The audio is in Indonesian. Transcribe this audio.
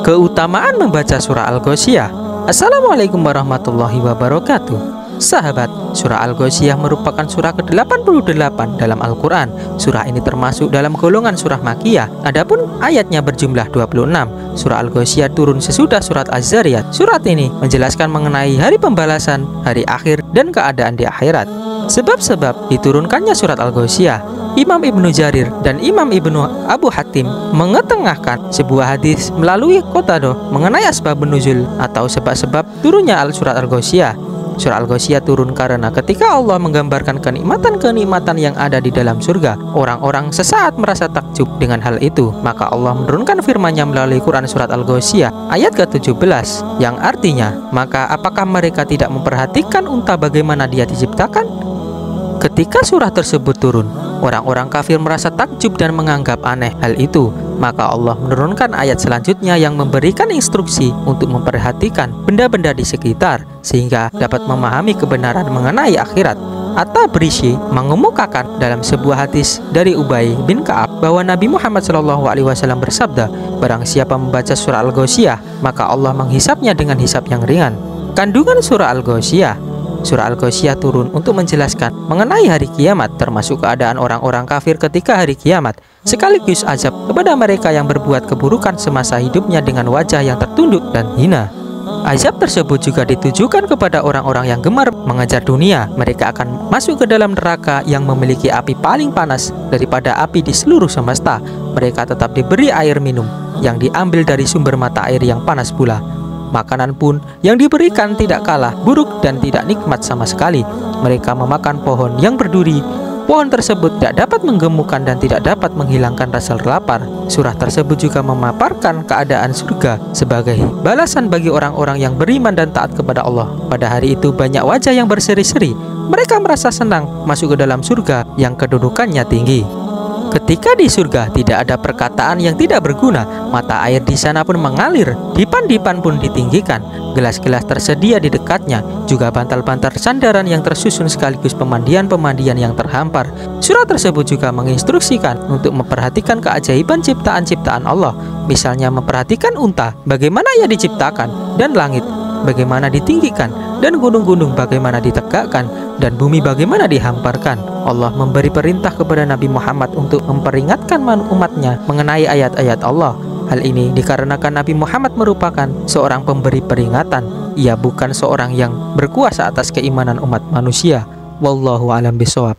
Keutamaan membaca surah Al-Ghasyiyah. Assalamualaikum warahmatullahi wabarakatuh. Sahabat, surah Al-Ghasyiyah merupakan surah ke-88 dalam Al-Quran. Surah ini termasuk dalam golongan surah Makkiyah. Adapun ayatnya berjumlah 26. Surah Al-Ghasyiyah turun sesudah surat Az-Zariyat. Surat ini menjelaskan mengenai hari pembalasan, hari akhir, dan keadaan di akhirat. Sebab-sebab diturunkannya surat Al-Ghasyiyah. Imam Ibnu Jarir dan Imam Ibnu Abu Hatim mengetengahkan sebuah hadis melalui Qatadah mengenai asbabun nuzul atau sebab-sebab turunnya surat Al-Ghasyiyah. Surah Al-Ghasyiyah turun karena ketika Allah menggambarkan kenikmatan-kenikmatan yang ada di dalam surga, orang-orang sesaat merasa takjub dengan hal itu. Maka Allah menurunkan firman-Nya melalui Quran surat Al-Ghasyiyah ayat ke-17 yang artinya, maka apakah mereka tidak memperhatikan unta bagaimana dia diciptakan? Ketika surah tersebut turun, orang-orang kafir merasa takjub dan menganggap aneh hal itu. Maka Allah menurunkan ayat selanjutnya yang memberikan instruksi untuk memperhatikan benda-benda di sekitar sehingga dapat memahami kebenaran mengenai akhirat. At-Tabrisi mengemukakan dalam sebuah hadis dari Ubay bin Ka'ab bahwa Nabi Muhammad SAW bersabda, barang siapa membaca surah Al-Ghasyiyah, maka Allah menghisapnya dengan hisap yang ringan. Kandungan surah Al-Ghasyiyah. Surah Al-Ghasyiyah turun untuk menjelaskan mengenai hari kiamat, termasuk keadaan orang-orang kafir ketika hari kiamat, sekaligus azab kepada mereka yang berbuat keburukan semasa hidupnya dengan wajah yang tertunduk dan hina. Azab tersebut juga ditujukan kepada orang-orang yang gemar mengejar dunia. Mereka akan masuk ke dalam neraka yang memiliki api paling panas daripada api di seluruh semesta. Mereka tetap diberi air minum yang diambil dari sumber mata air yang panas pula. Makanan pun yang diberikan tidak kalah buruk dan tidak nikmat sama sekali. Mereka memakan pohon yang berduri. Pohon tersebut tidak dapat menggemukkan dan tidak dapat menghilangkan rasa lapar. Surah tersebut juga memaparkan keadaan surga sebagai balasan bagi orang-orang yang beriman dan taat kepada Allah. Pada hari itu banyak wajah yang berseri-seri. Mereka merasa senang masuk ke dalam surga yang kedudukannya tinggi. Ketika di surga tidak ada perkataan yang tidak berguna, mata air di sana pun mengalir, dipan-dipan pun ditinggikan, gelas-gelas tersedia di dekatnya, juga bantal-bantal sandaran yang tersusun sekaligus pemandian-pemandian yang terhampar. Surah tersebut juga menginstruksikan untuk memperhatikan keajaiban ciptaan-ciptaan Allah, misalnya memperhatikan unta, bagaimana ia diciptakan, dan langit, bagaimana ditinggikan, dan gunung-gunung bagaimana ditegakkan, dan bumi bagaimana dihamparkan. Allah memberi perintah kepada Nabi Muhammad untuk memperingatkan umatnya mengenai ayat-ayat Allah. Hal ini dikarenakan Nabi Muhammad merupakan seorang pemberi peringatan. Ia bukan seorang yang berkuasa atas keimanan umat manusia. Wallahu a'lam bishawab.